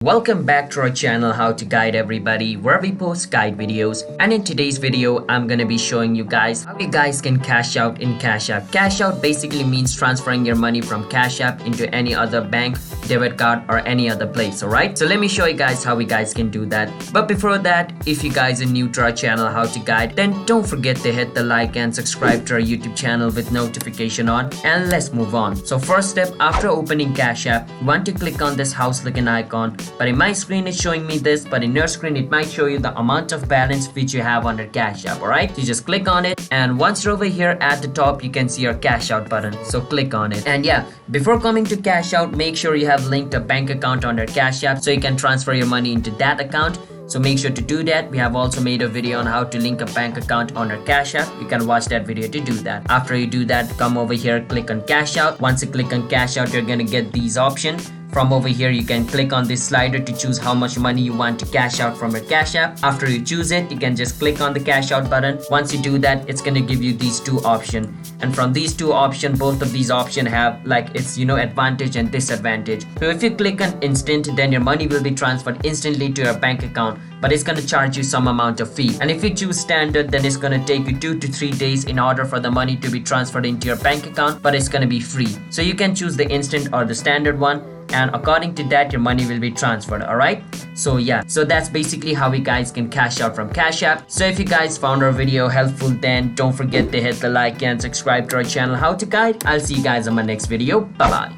Welcome back to our channel How to Guide Everybody, where we post guide videos. And in today's video I'm gonna be showing you guys how you guys can cash out in Cashapp. Cash out basically means transferring your money from Cashapp into any other bank, debit card or any other place. Alright, so let me show you guys how you guys can do that. But before that, if you guys are new to our channel How to Guide, then don't forget to hit the like and subscribe to our YouTube channel with notification on, and let's move on. So first step, after opening Cashapp, you want to click on this house looking icon. But in my screen it's showing me this, but in your screen it might show you the amount of balance which you have under Cashapp. Alright, you just click on it, and once you're over here at the top you can see your cash out button, so click on it. And yeah, before coming to cash out, make sure you have linked a bank account under Cashapp so you can transfer your money into that account. So make sure to do that. We have also made a video on how to link a bank account on our Cashapp. You can watch that video to do that. After you do that, come over here, click on cash out. Once you click on cash out, you're gonna get these options. From over here, you can click on this slider to choose how much money you want to cash out from your Cashapp. After you choose it, you can just click on the cash out button. Once you do that, it's gonna give you these two options. And from these two options, both of these options have advantage and disadvantage. So if you click on instant, then your money will be transferred instantly to your bank account, but it's gonna charge you some amount of fee. And if you choose standard, then it's gonna take you 2 to 3 days in order for the money to be transferred into your bank account, but it's gonna be free. So you can choose the instant or the standard one, and according to that your money will be transferred. Alright, so yeah, so that's basically how you guys can cash out from Cashapp. So if you guys found our video helpful, then don't forget to hit the like and subscribe to our channel How to Guide. I'll see you guys on my next video. Bye bye.